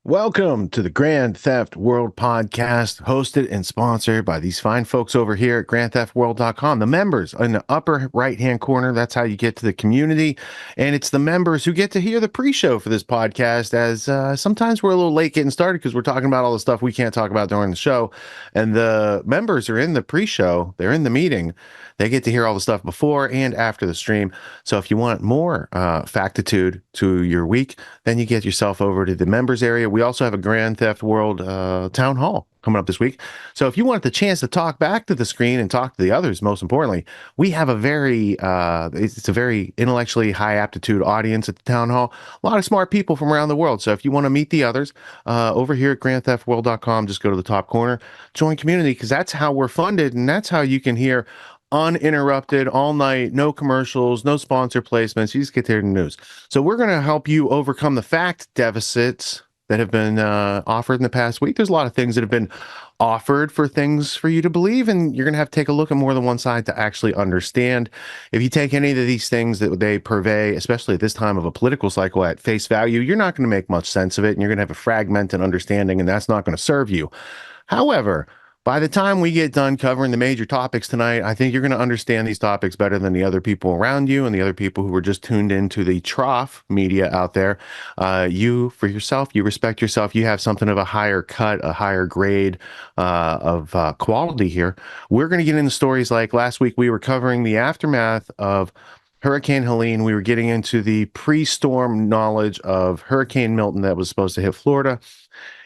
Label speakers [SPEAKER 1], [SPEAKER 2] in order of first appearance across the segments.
[SPEAKER 1] Welcome to the Grand Theft World podcast, hosted and sponsored by these fine folks over here at grandtheftworld.com. The members in the upper right-hand corner, that's how you get to the community. And it's the members who get to hear the pre-show for this podcast, as sometimes we're a little late getting started because we're talking about all the stuff we can't talk about during the show. And the members are in the pre-show. They're in the meeting. They get to hear all the stuff before and after the stream. So if you want more factitude to your week, then you get yourself over to the members area. We also have a Grand Theft World town hall coming up this week. So if you want the chance to talk back to the screen and talk to the others, most importantly, we have a very, it's a very intellectually high aptitude audience at the town hall. A lot of smart people from around the world. So if you want to meet the others over here at grandtheftworld.com, just go to the top corner, join community, because that's how we're funded. And that's how you can hear uninterrupted all night, no commercials, no sponsor placements. You just get to hear the news. So we're going to help you overcome the fact deficits that have been offered in the past week. There's a lot of things that have been offered for things for you to believe, and you're going to have to take a look at more than one side to actually understand. If you take any of these things that they purvey, especially at this time of a political cycle, at face value, you're not going to make much sense of it, and you're going to have a fragmented understanding, and that's not going to serve you. However, by the time we get done covering the major topics tonight, I think you're going to understand these topics better than the other people around you and the other people who were just tuned into the trough media out there. You, for yourself, you respect yourself. You have something of a higher cut, a higher grade of quality here. We're going to get into stories like last week we were covering the aftermath of Hurricane Helene. We were getting into the pre-storm knowledge of Hurricane Milton that was supposed to hit Florida.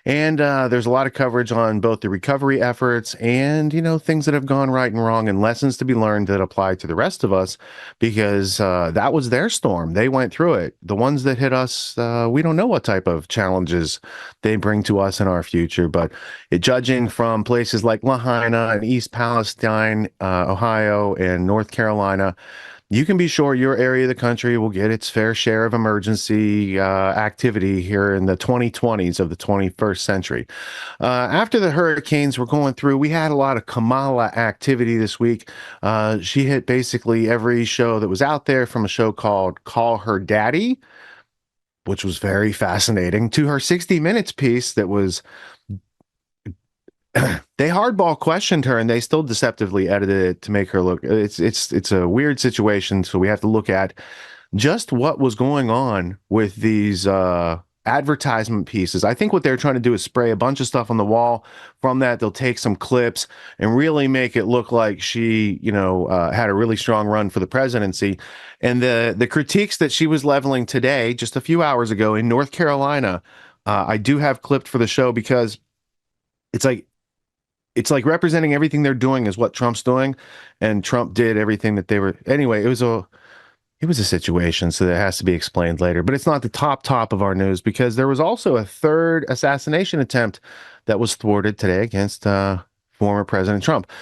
[SPEAKER 1] And there's a lot of coverage on both the recovery efforts and, things that have gone right and wrong and lessons to be learned that apply to the rest of us, because that was their storm. They went through it. The ones that hit us, we don't know what type of challenges they bring to us in our future. But judging from places like Lahaina and East Palestine, Ohio, and North Carolina, you can be sure your area of the country will get its fair share of emergency activity here in the 2020s of the 21st century. After the hurricanes were going through, we had a lot of Kamala activity this week. She hit basically every show that was out there, from a show called Call Her Daddy, which was very fascinating, to her 60 Minutes piece that was they hardball questioned her, and they still deceptively edited it to make her look. It's a weird situation. So we have to look at just what was going on with these advertisement pieces. I think what they're trying to do is spray a bunch of stuff on the wall. From that, they'll take some clips and really make it look like she, had a really strong run for the presidency. And the critiques that she was leveling today, just a few hours ago in North Carolina, I do have clipped for the show, because it's like representing everything they're doing is what Trump's doing, and Trump did everything that they were. Anyway, it was a situation, so that has to be explained later. But it's not the top of our news, because there was also a third assassination attempt that was thwarted today against former President Trump.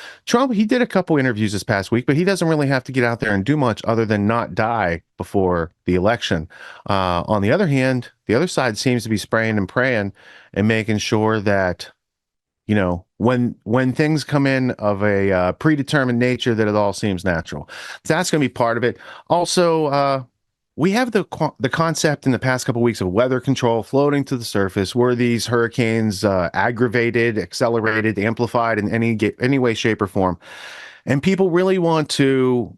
[SPEAKER 1] He did a couple interviews this past week, but he doesn't really have to get out there and do much other than not die before the election. On the other hand, the other side seems to be spraying and praying and making sure that, when things come in of a predetermined nature, that it all seems natural. So that's going to be part of it. Also, we have the concept in the past couple of weeks of weather control floating to the surface. Were these hurricanes aggravated, accelerated, amplified in any way, shape, or form? And people really want to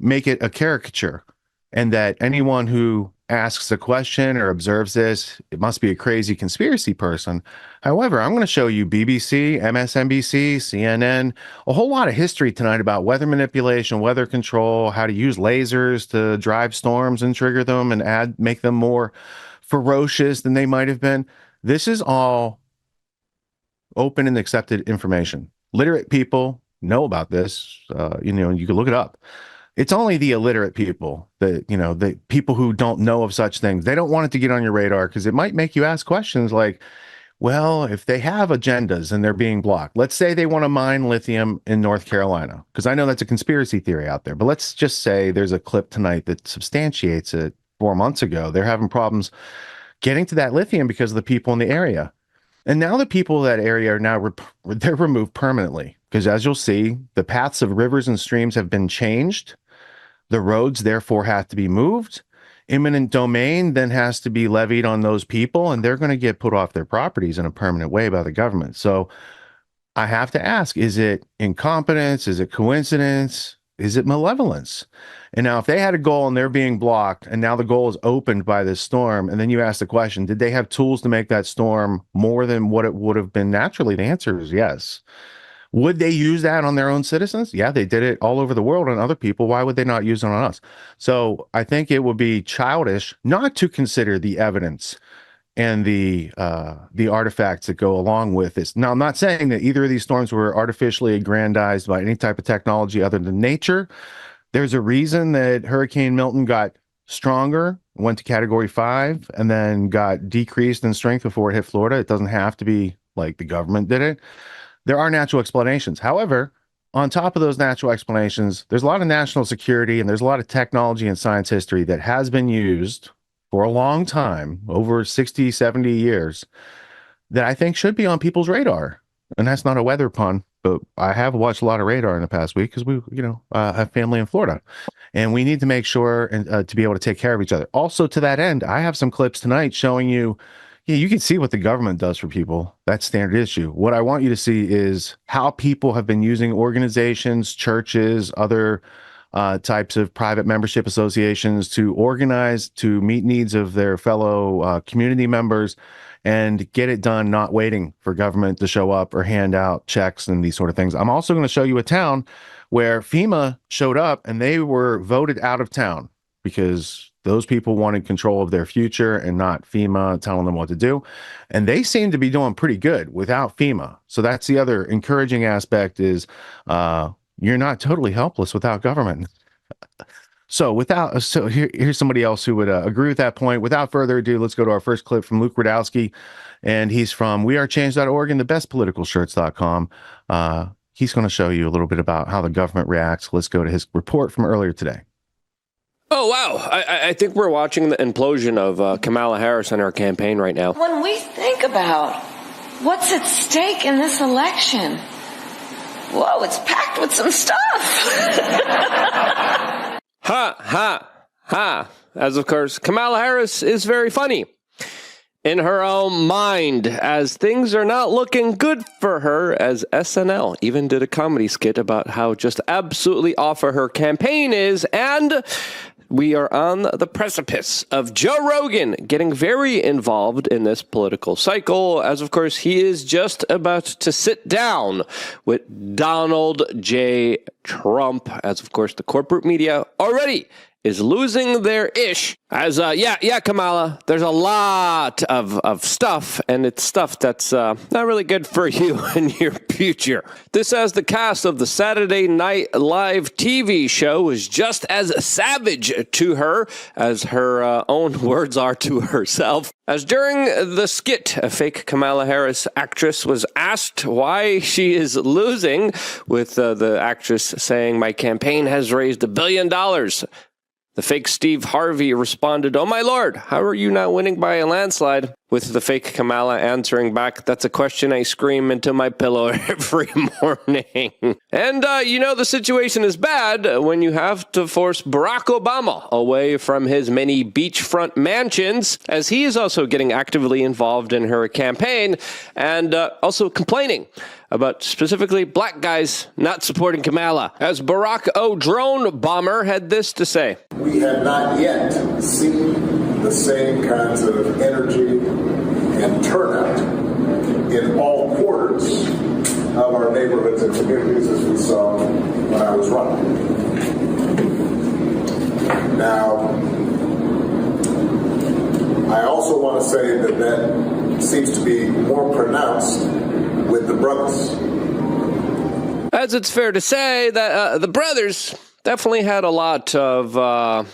[SPEAKER 1] make it a caricature, and that anyone who asks a question or observes this, it must be a crazy conspiracy person. However, I'm going to show you BBC, MSNBC, CNN, a whole lot of history tonight about weather manipulation, weather control, how to use lasers to drive storms and trigger them and make them more ferocious than they might have been. This is all open and accepted information. Literate people know about this. You can look it up. It's only the illiterate people the people who don't know of such things. They don't want it to get on your radar, because it might make you ask questions like, well, if they have agendas and they're being blocked, let's say they want to mine lithium in North Carolina, because I know that's a conspiracy theory out there, but let's just say there's a clip tonight that substantiates it. 4 months ago, they're having problems getting to that lithium because of the people in the area. And now the people of that area are now they're removed permanently, because as you'll see, the paths of rivers and streams have been changed. The roads, therefore, have to be moved. Eminent domain then has to be levied on those people, and they're going to get put off their properties in a permanent way by the government. So I have to ask, is it incompetence? Is it coincidence? Is it malevolence? And now if they had a goal and they're being blocked, and now the goal is opened by this storm, and then you ask the question, did they have tools to make that storm more than what it would have been naturally? The answer is yes. Would they use that on their own citizens? Yeah, they did it all over the world on other people. Why would they not use it on us? So I think it would be childish not to consider the evidence and the artifacts that go along with this. Now, I'm not saying that either of these storms were artificially aggrandized by any type of technology other than nature. There's a reason that Hurricane Milton got stronger, went to Category 5, and then got decreased in strength before it hit Florida. It doesn't have to be like the government did it. There are natural explanations. However, on top of those natural explanations, there's a lot of national security and there's a lot of technology and science history that has been used for a long time, over 60, 70 years, that I think should be on people's radar. And that's not a weather pun, but I have watched a lot of radar in the past week because we, have family in Florida, and we need to make sure and to be able to take care of each other. Also, to that end, I have some clips tonight showing you. Yeah, you can see what the government does for people. That's standard issue. What I want you to see is how people have been using organizations, churches, other types of private membership associations to organize to meet needs of their fellow community members and get it done, not waiting for government to show up or hand out checks and these sort of things. I'm also going to show you a town where FEMA showed up and they were voted out of town because those people wanted control of their future and not FEMA telling them what to do. And they seem to be doing pretty good without FEMA. So that's the other encouraging aspect is you're not totally helpless without government. So here's somebody else who would agree with that point. Without further ado, let's go to our first clip from Luke Rudowski. And he's from wearechange.org and thebestpoliticalshirts.com. He's going to show you a little bit about how the government reacts. Let's go to his report from earlier today.
[SPEAKER 2] Oh, wow. I think we're watching the implosion of Kamala Harris and her campaign right now.
[SPEAKER 3] When we think about what's at stake in this election, whoa, it's packed with some stuff.
[SPEAKER 2] Ha, ha, ha. As of course, Kamala Harris is very funny in her own mind, as things are not looking good for her, as SNL even did a comedy skit about how just absolutely awful her campaign is, and we are on the precipice of Joe Rogan getting very involved in this political cycle, as of course he is just about to sit down with Donald J. Trump, as of course the corporate media already is losing their ish. As, Kamala, there's a lot of stuff, and it's stuff that's not really good for you and your future. This as the cast of the Saturday Night Live TV show was just as savage to her as her own words are to herself. As during the skit, a fake Kamala Harris actress was asked why she is losing, with the actress saying, "My campaign has raised $1 billion. The fake Steve Harvey responded, "Oh my lord, how are you not winning by a landslide?" With the fake Kamala answering back, "That's a question I scream into my pillow every morning." And, the situation is bad when you have to force Barack Obama away from his many beachfront mansions, as he is also getting actively involved in her campaign and also complaining about specifically black guys not supporting Kamala. As Barack O. Drone Bomber had this to say.
[SPEAKER 4] We have not yet seen the same kinds of energy and turnout in all quarters of our neighborhoods and communities as we saw when I was running. Now, I also want to say that seems to be more pronounced with the brothers.
[SPEAKER 2] As it's fair to say that the brothers definitely had a lot of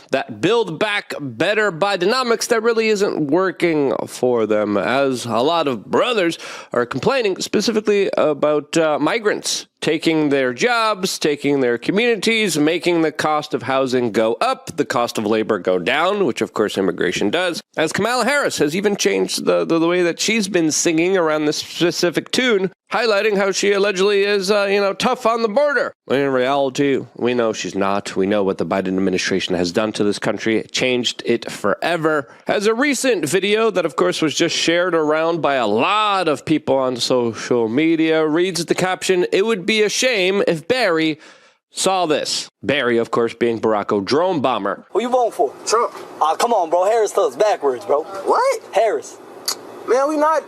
[SPEAKER 2] that build back better Bidenomics that really isn't working for them, as a lot of brothers are complaining specifically about migrants taking their jobs, taking their communities, making the cost of housing go up, the cost of labor go down, which of course immigration does. As Kamala Harris has even changed the way that she's been singing around this specific tune, highlighting how she allegedly is, tough on the border. When in reality, we know she's not. We know what the Biden administration has done to this country. It changed it forever. As a recent video that, of course, was just shared around by a lot of people on social media reads the caption, "It would be a shame if Barry saw this." Barry, of course, being Barack Obama drone bomber.
[SPEAKER 5] Who you voting for? Trump. Come on, bro. Harris thugs backwards, bro. What? Harris. Man, we not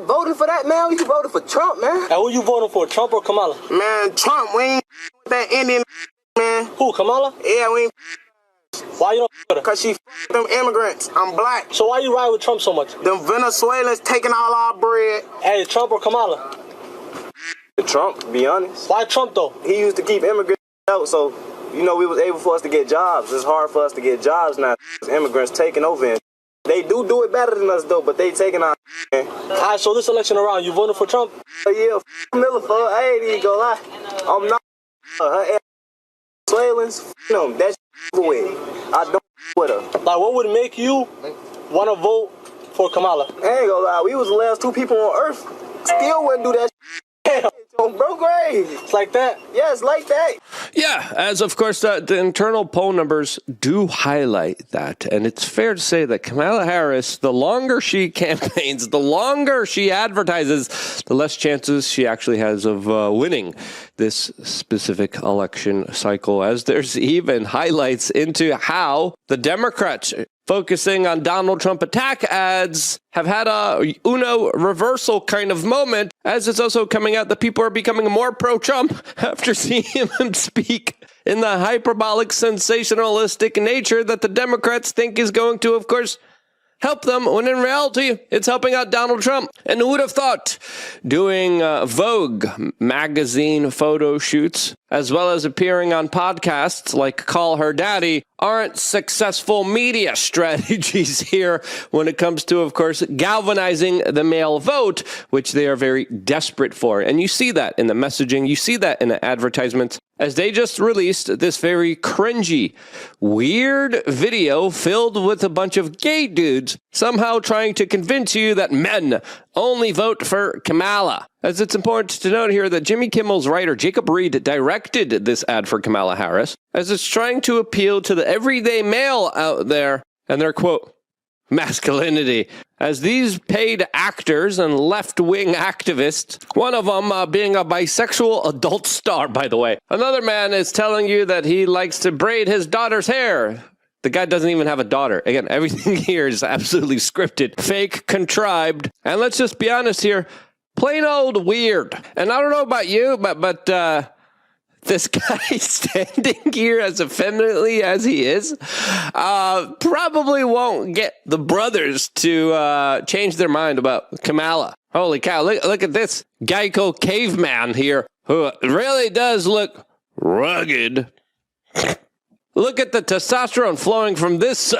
[SPEAKER 5] voting for that, man. We voting for Trump, man. Now, who you voting for, Trump or Kamala? Man, Trump. We ain't with that Indian, man. Who, Kamala? Yeah, we ain't. Why you don't with her? Because she them immigrants. I'm black. So why you ride with Trump so much? Them Venezuelans taking all our bread. Hey, Trump or Kamala? Trump, to be honest. Why Trump, though? He used to keep immigrants out, so, we was able for us to get jobs. It's hard for us to get jobs now. Immigrants taking over. And they do it better than us, though, but they taking our man. All right, so this election around, you voting for Trump? Yeah, Miller, for I ain't even gonna lie. I'm not. Her Venezuelans, them, that's way. I don't with her. Like, what would make you want to vote for Kamala? I ain't gonna lie, we was the last two people on Earth. Still wouldn't do that. Damn. Bro, great. It's like that. Yeah, it's like that.
[SPEAKER 2] Yeah, as of course the internal poll numbers do highlight that. And it's fair to say that Kamala Harris, the longer she campaigns, the longer she advertises, the less chances she actually has of winning this specific election cycle. As there's even highlights into how the Democrats focusing on Donald Trump attack ads have had a Uno reversal kind of moment, as it's also coming out that people are becoming more pro-Trump after seeing him speak in the hyperbolic, sensationalistic nature that the Democrats think is going to, of course, help them, when in reality, it's helping out Donald Trump. And who would have thought doing Vogue magazine photo shoots, as well as appearing on podcasts like Call Her Daddy, aren't successful media strategies here when it comes to, of course, galvanizing the male vote, which they are very desperate for. And you see that in the messaging, you see that in the advertisements, as they just released this very cringy, weird video filled with a bunch of gay dudes somehow trying to convince you that men only vote for Kamala. As it's important to note here that Jimmy Kimmel's writer Jacob Reed directed this ad for Kamala Harris, as it's trying to appeal to the everyday male out there and their, quote, masculinity. As these paid actors and left-wing activists, one of them being a bisexual adult star, by the way. Another man is telling you that he likes to braid his daughter's hair. The guy doesn't even have a daughter. Again, everything here is absolutely scripted, fake, contrived, and let's just be honest here, plain old weird. And I don't know about you, but this guy standing here as effeminately as he is probably won't get the brothers to change their mind about Kamala. Holy cow, look at this Geico caveman here who really does look rugged. Look at the testosterone flowing from this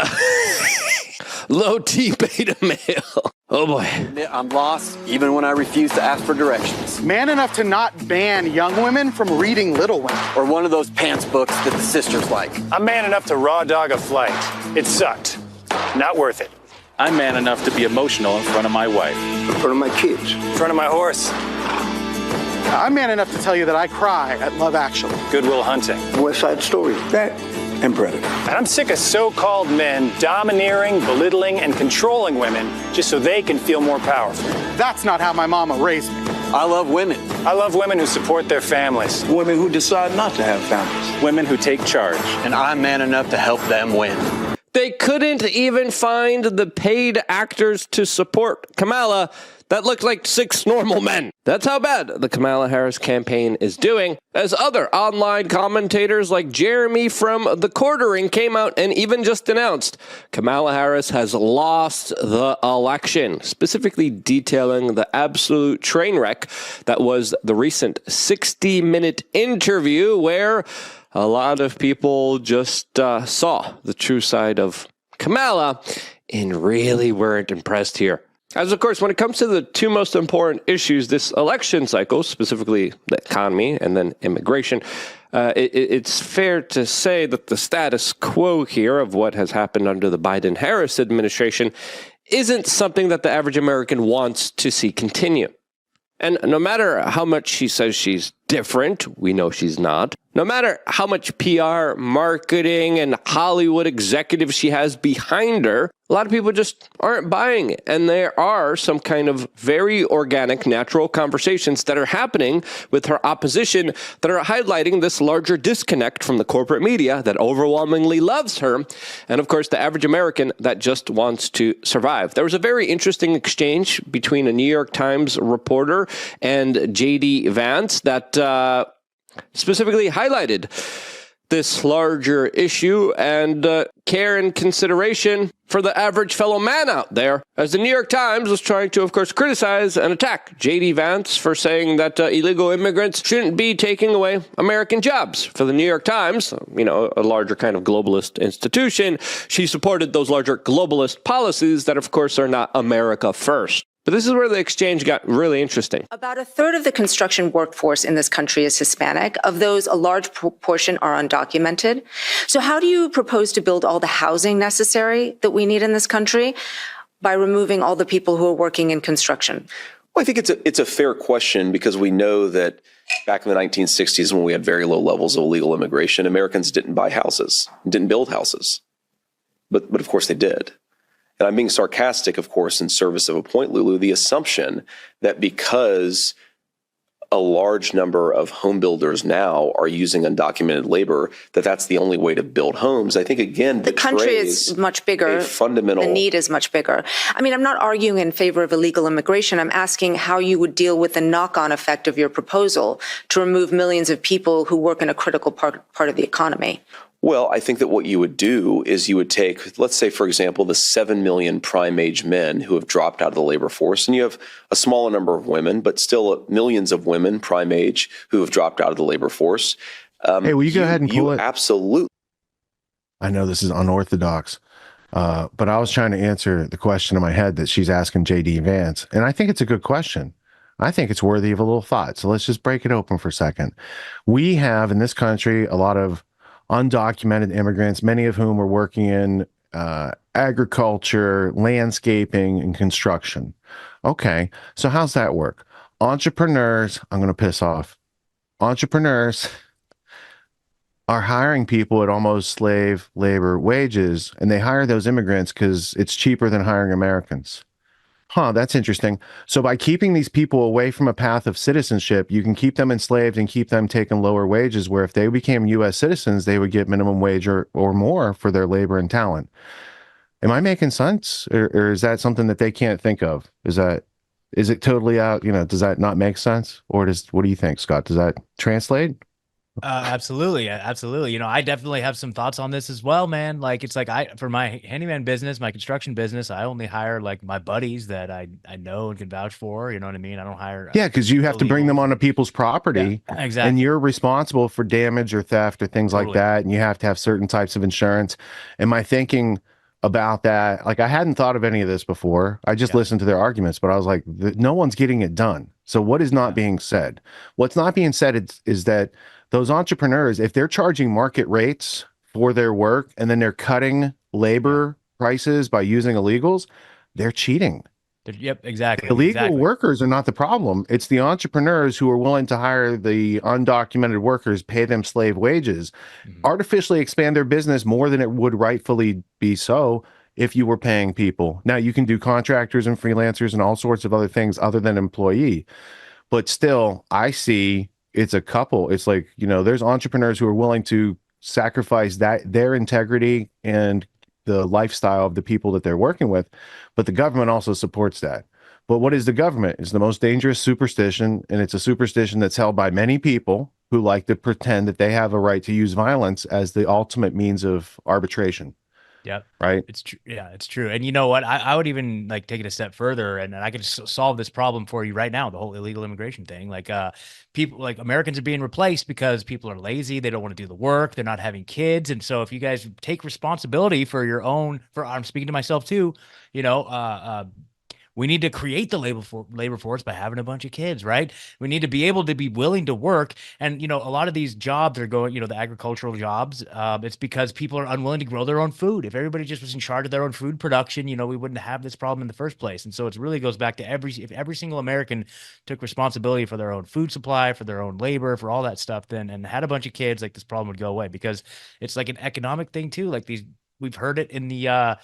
[SPEAKER 2] low T beta male. Oh boy.
[SPEAKER 6] I'm lost even when I refuse to ask for directions.
[SPEAKER 7] Man enough to not ban young women from reading Little Women.
[SPEAKER 6] Or one of those pants books that the sisters like.
[SPEAKER 8] I'm man enough to raw dog a flight. It sucked. Not worth it.
[SPEAKER 9] I'm man enough to be emotional in front of my wife.
[SPEAKER 10] In front of my kids.
[SPEAKER 8] In front of my horse.
[SPEAKER 7] I'm man enough to tell you that I cry at Love Actually.
[SPEAKER 8] Good Will Hunting.
[SPEAKER 10] West Side Story. That and Predator.
[SPEAKER 8] And I'm sick of so-called men domineering, belittling, and controlling women just so they can feel more powerful.
[SPEAKER 7] That's not how my mama raised me.
[SPEAKER 6] I love women.
[SPEAKER 8] I love women who support their families.
[SPEAKER 10] Women who decide not to have families.
[SPEAKER 8] Women who take charge.
[SPEAKER 6] And I'm man enough to help them win.
[SPEAKER 2] They couldn't even find the paid actors to support Kamala that looked like 6 normal men. That's how bad the Kamala Harris campaign is doing, as other online commentators like Jeremy from The Quartering came out and even just announced Kamala Harris has lost the election, specifically detailing the absolute train wreck that was the recent 60-minute interview where a lot of people just saw the true side of Kamala and really weren't impressed here. As of course, when it comes to the two most important issues this election cycle, specifically the economy and then immigration, it's fair to say that the status quo here of what has happened under the Biden-Harris administration isn't something that the average American wants to see continue. And no matter how much she says she's different, we know she's not. No matter how much PR, marketing, and Hollywood executives she has behind her, a lot of people just aren't buying it. And there are some kind of very organic, natural conversations that are happening with her opposition that are highlighting this larger disconnect from the corporate media that overwhelmingly loves her, and of course the average American that just wants to survive. There was a very interesting exchange between a New York Times reporter and JD Vance that specifically highlighted this larger issue and care and consideration for the average fellow man out there, as the New York Times was trying to, of course, criticize and attack JD Vance for saying that illegal immigrants shouldn't be taking away American jobs. For the New York Times, a larger kind of globalist institution, she supported those larger globalist policies that, of course, are not America first. But this is where the exchange got really interesting.
[SPEAKER 11] About a third of the construction workforce in this country is Hispanic. Of those, a large proportion are undocumented. So how do you propose to build all the housing necessary that we need in this country by removing all the people who are working in construction?
[SPEAKER 12] Well, I think it's a fair question, because we know that back in the 1960s, when we had very low levels of illegal immigration, Americans didn't buy houses, didn't build houses. But of course they did. And I'm being sarcastic, of course, in service of a point, Lulu, the assumption that because a large number of home builders now are using undocumented labor, that's the only way to build homes. I think, again,
[SPEAKER 11] the country is much bigger. The need is much bigger. I mean, I'm not arguing in favor of illegal immigration. I'm asking how you would deal with the knock-on effect of your proposal to remove millions of people who work in a critical part of the economy.
[SPEAKER 12] Well, I think that what you would do is you would take, let's say, for example, the 7 million prime age men who have dropped out of the labor force, and you have a smaller number of women, but still millions of women prime age who have dropped out of the labor force.
[SPEAKER 1] Hey, will you go ahead and pull it?
[SPEAKER 12] Absolutely.
[SPEAKER 1] I know this is unorthodox, but I was trying to answer the question in my head that she's asking JD Vance, and I think it's a good question. I think it's worthy of a little thought. So let's just break it open for a second. We have in this country a lot of undocumented immigrants, many of whom are working in agriculture, landscaping, and construction. Okay, so how's that work? Entrepreneurs, I'm going to piss off. Entrepreneurs are hiring people at almost slave labor wages, and they hire those immigrants because it's cheaper than hiring Americans. Huh, that's interesting. So by keeping these people away from a path of citizenship, you can keep them enslaved and keep them taking lower wages, where if they became U.S. citizens, they would get minimum wage or more for their labor and talent. Am I making sense? Or is that something that they can't think of? Is it totally out? Does that not make sense? Or what do you think, Scott? Does that translate?
[SPEAKER 13] Absolutely. I definitely have some thoughts on this as well, man. Like, it's like for my handyman business, my construction business, I only hire like my buddies that I know and can vouch for. You know what I mean? I don't hire.
[SPEAKER 1] Yeah, because you have to bring them onto people's property.
[SPEAKER 13] Yeah, exactly.
[SPEAKER 1] And you're responsible for damage or theft or things like that. And you have to have certain types of insurance. Am I thinking about that? Like, I hadn't thought of any of this before. I just listened to their arguments, but I was like, no one's getting it done. So what is not being said? What's not being said is that those entrepreneurs, if they're charging market rates for their work and then they're cutting labor prices by using illegals, they're cheating.
[SPEAKER 13] Yep, exactly.
[SPEAKER 1] Illegal workers are not the problem. It's the entrepreneurs who are willing to hire the undocumented workers, pay them slave wages, artificially expand their business more than it would rightfully be so if you were paying people. Now, you can do contractors and freelancers and all sorts of other things other than employee. But still, I see it's a couple. It's like, there's entrepreneurs who are willing to sacrifice their integrity and the lifestyle of the people that they're working with, but the government also supports that. But what is the government? It's the most dangerous superstition, and it's a superstition that's held by many people who like to pretend that they have a right to use violence as the ultimate means of arbitration.
[SPEAKER 13] Yep.
[SPEAKER 1] Right.
[SPEAKER 13] It's true. Yeah, it's true. And you know what? I would even like take it a step further, and I could solve this problem for you right now. The whole illegal immigration thing, people, like Americans are being replaced because people are lazy. They don't want to do the work. They're not having kids. And so if you guys take responsibility for your own, I'm speaking to myself too, We need to create the labor force by having a bunch of kids, right? We need to be able to be willing to work. And, you know, a lot of these jobs are going, you know, the agricultural jobs, it's because people are unwilling to grow their own food. If everybody just was in charge of their own food production, you know, we wouldn't have this problem in the first place. And so it really goes back to if every single American took responsibility for their own food supply, for their own labor, for all that stuff, then, and had a bunch of kids, like this problem would go away, because it's like an economic thing too. Like we've heard it in the,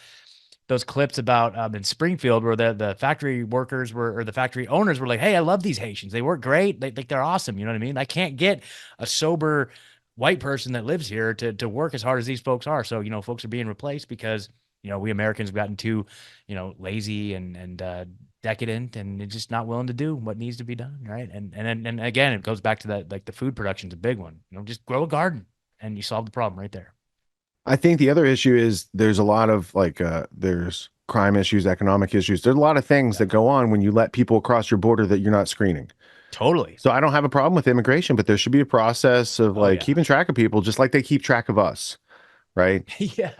[SPEAKER 13] those clips about in Springfield where the factory workers or the factory owners were like, hey, I love these Haitians. They work great. They're awesome. You know what I mean? I can't get a sober white person that lives here to work as hard as these folks are. So, you know, folks are being replaced because, you know, we Americans have gotten too, you know, lazy and decadent and just not willing to do what needs to be done. Right. And again, it goes back to that, like the food production is a big one. You know, just grow a garden and you solve the problem right there.
[SPEAKER 1] I think the other issue is there's a lot of like there's crime issues, economic issues. There's a lot of things that go on when you let people across your border that you're not screening.
[SPEAKER 13] Totally.
[SPEAKER 1] So I don't have a problem with immigration, but there should be a process of keeping track of people just like they keep track of us. Right.
[SPEAKER 13] Yeah.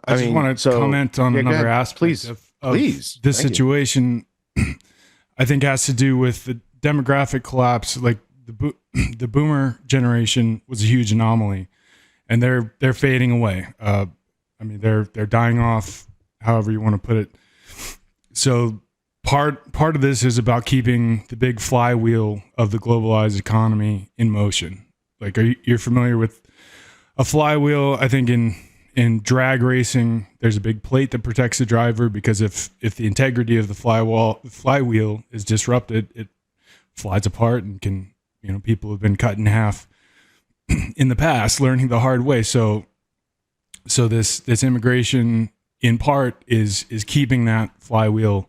[SPEAKER 14] I just want to comment on another aspect of this situation. I think has to do with the demographic collapse. Like the boomer generation was a huge anomaly. And they're fading away. I mean, they're dying off, however you want to put it. So part of this is about keeping the big flywheel of the globalized economy in motion. Like, you're familiar with a flywheel? I think in drag racing, there's a big plate that protects the driver, because if the integrity of the flywheel is disrupted, it flies apart and can, you know, people have been cut in half in the past, learning the hard way. So this immigration in part is keeping that flywheel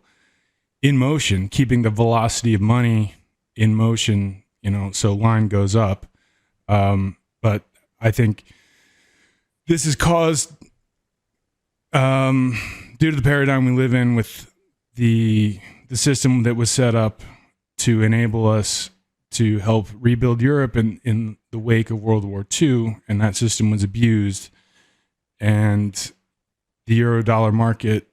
[SPEAKER 14] in motion, keeping the velocity of money in motion, you know, so line goes up. But I think this is caused due to the paradigm we live in with the system that was set up to enable us to help rebuild Europe in the wake of World War II, and that system was abused. And the euro-dollar market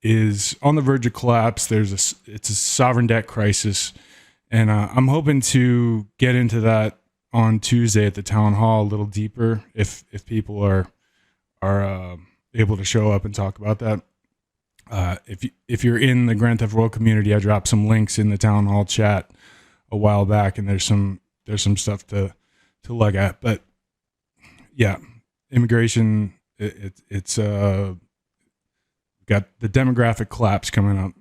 [SPEAKER 14] is on the verge of collapse. It's a sovereign debt crisis, and I'm hoping to get into that on Tuesday at the town hall a little deeper, if people are able to show up and talk about that. If you're in the Grand Theft World community, I dropped some links in the town hall chat a while back, and there's some stuff to look at. But yeah, immigration, it's got the demographic collapse coming up.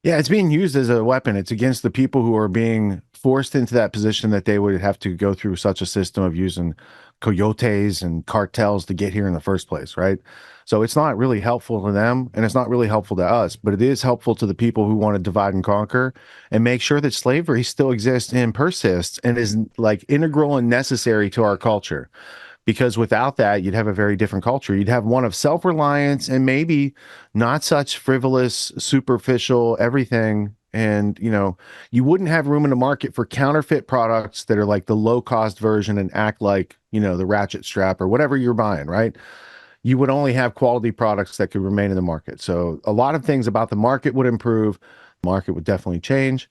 [SPEAKER 1] Yeah, it's being used as a weapon. It's against the people who are being forced into that position that they would have to go through such a system of using coyotes and cartels to get here in the first place, right? So it's not really helpful to them, and it's not really helpful to us, but it is helpful to the people who want to divide and conquer and make sure that slavery still exists and persists and is like integral and necessary to our culture. Because without that, you'd have a very different culture. You'd have one of self-reliance and maybe not such frivolous, superficial everything. And, you know, you wouldn't have room in the market for counterfeit products that are like the low-cost version and act like, you know, the ratchet strap or whatever you're buying, right? You would only have quality products that could remain in the market. So a lot of things about the market would improve. The market would definitely change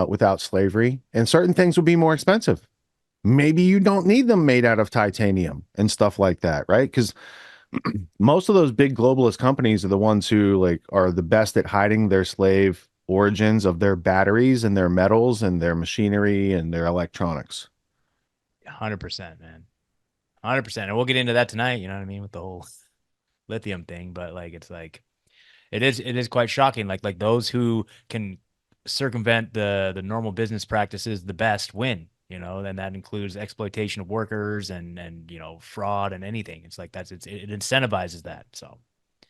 [SPEAKER 1] without slavery. And certain things would be more expensive. Maybe you don't need them made out of titanium and stuff like that, right? Because most of those big globalist companies are the ones who like are the best at hiding their slave origins of their batteries and their metals and their machinery and their electronics.
[SPEAKER 13] 100%, man. 100%. And we'll get into that tonight, you know what I mean, with the whole lithium thing. But like, it's like, it is quite shocking. Like those who can circumvent the normal business practices the best win. You know, and that includes exploitation of workers and you know, fraud and anything. It's like it incentivizes that. So,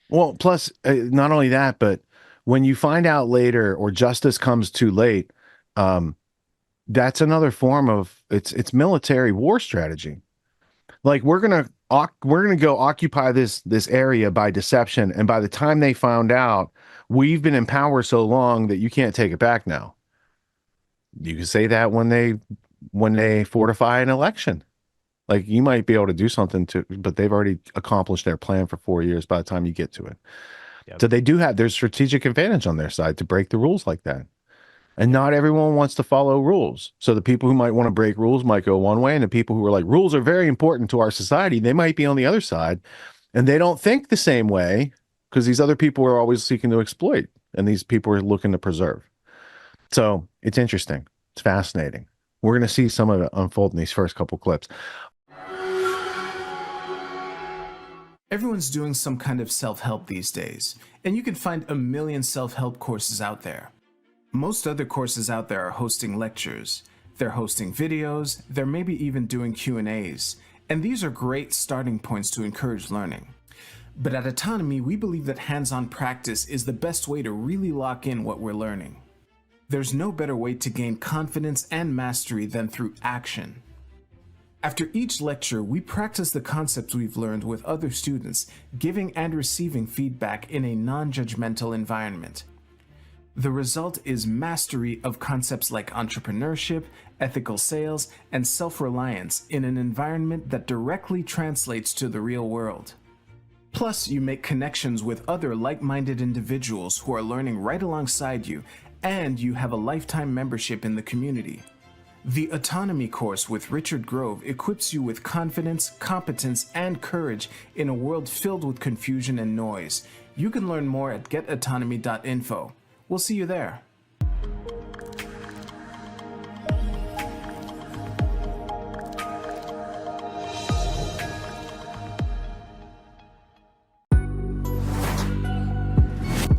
[SPEAKER 1] well, plus not only that, but when you find out later or justice comes too late, that's another form of it's military war strategy. Like we're gonna go occupy this area by deception, and by the time they found out, we've been in power so long that you can't take it back now. You can say that when they fortify an election, like you might be able to do something but they've already accomplished their plan for 4 years by the time you get to it.
[SPEAKER 13] Yep.
[SPEAKER 1] So they do have their strategic advantage on their side to break the rules like that. And not everyone wants to follow rules. So the people who might want to break rules might go one way, and the people who are like, rules are very important to our society, they might be on the other side, and they don't think the same way because these other people are always seeking to exploit, and these people are looking to preserve. So it's interesting. It's fascinating. We're going to see some of it unfold in these first couple clips.
[SPEAKER 15] Everyone's doing some kind of self-help these days, and you can find a million self-help courses out there. Most other courses out there are hosting lectures, they're hosting videos, they're maybe even doing Q&As, and these are great starting points to encourage learning. But at Autonomy, we believe that hands-on practice is the best way to really lock in what we're learning. There's no better way to gain confidence and mastery than through action. After each lecture, we practice the concepts we've learned with other students, giving and receiving feedback in a non-judgmental environment. The result is mastery of concepts like entrepreneurship, ethical sales, and self-reliance in an environment that directly translates to the real world. Plus, you make connections with other like-minded individuals who are learning right alongside you, and you have a lifetime membership in the community. The Autonomy course with Richard Grove equips you with confidence, competence, and courage in a world filled with confusion and noise. You can learn more at getautonomy.info. We'll see you there.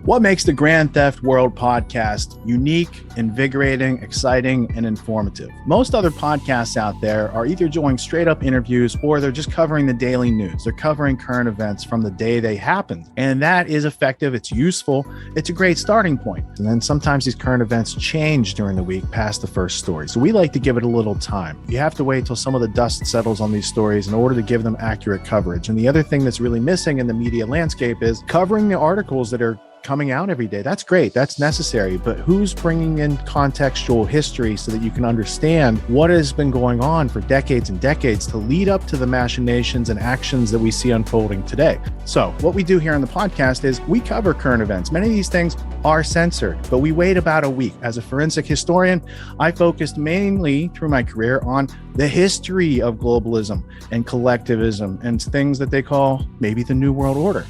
[SPEAKER 1] What makes the Grand Theft World podcast unique, invigorating, exciting, and informative? Most other podcasts out there are either doing straight up interviews or they're just covering the daily news. They're covering current events from the day they happened. And that is effective. It's useful. It's a great starting point. And then sometimes these current events change during the week past the first story. So we like to give it a little time. You have to wait till some of the dust settles on these stories in order to give them accurate coverage. And the other thing that's really missing in the media landscape is covering the articles that are coming out every day. That's great. That's necessary. But who's bringing in contextual history so that you can understand what has been going on for decades and decades to lead up to the machinations and actions that we see unfolding today? So what we do here on the podcast is we cover current events. Many of these things are censored, but we wait about a week. As a forensic historian, I focused mainly through my career on the history of globalism and collectivism and things that they call maybe the New World Order.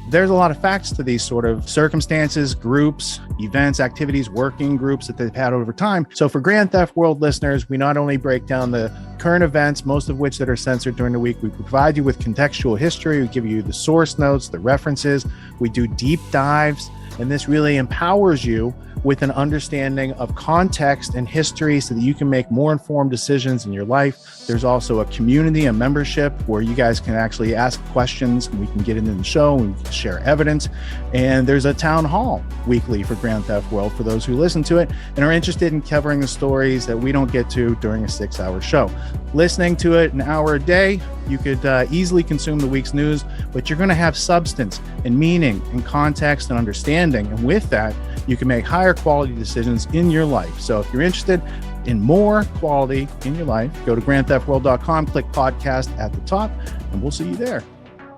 [SPEAKER 1] There's a lot of facts to these sort of circumstances, groups, events, activities, working groups that they've had over time. So for Grand Theft World listeners, we not only break down the current events, most of which that are censored during the week, we provide you with contextual history, we give you the source notes, the references, we do deep dives, and this really empowers you with an understanding of context and history so that you can make more informed decisions in your life. There's also a community, a membership where you guys can actually ask questions and we can get into the show and we can share evidence. And there's a town hall weekly for Grand Theft World for those who listen to it and are interested in covering the stories that we don't get to during a 6-hour show. Listening to it an hour a day, you could easily consume the week's news, but you're going to have substance and meaning and context and understanding. And with that, you can make higher quality decisions in your life. So if you're interested in more quality in your life, go to grandtheftworld.com, click podcast at the top, and we'll see you there.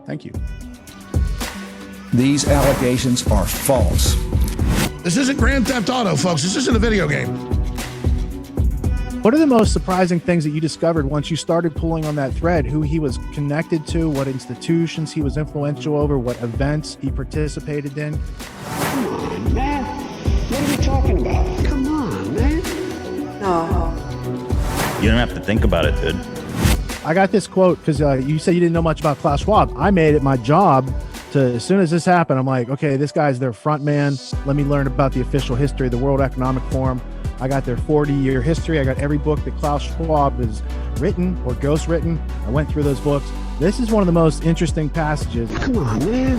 [SPEAKER 1] Thank you.
[SPEAKER 16] These allegations are false.
[SPEAKER 17] This isn't Grand Theft Auto, folks. This isn't a video game.
[SPEAKER 1] What are the most surprising things that you discovered once you started pulling on that thread? Who he was connected to, what institutions he was influential over, what events he participated in?
[SPEAKER 18] Come on, man. What are we talking about? Come on, man.
[SPEAKER 11] No.
[SPEAKER 9] You don't have to think about it, dude.
[SPEAKER 1] I got this quote because you said you didn't know much about Klaus Schwab. I made it my job to, as soon as this happened, I'm like, okay, this guy's their front man. Let me learn about the official history of the World Economic Forum. I got their 40-year history. I got every book that Klaus Schwab has written or ghostwritten. I went through those books. This is one of the most interesting passages.
[SPEAKER 18] Come on, man.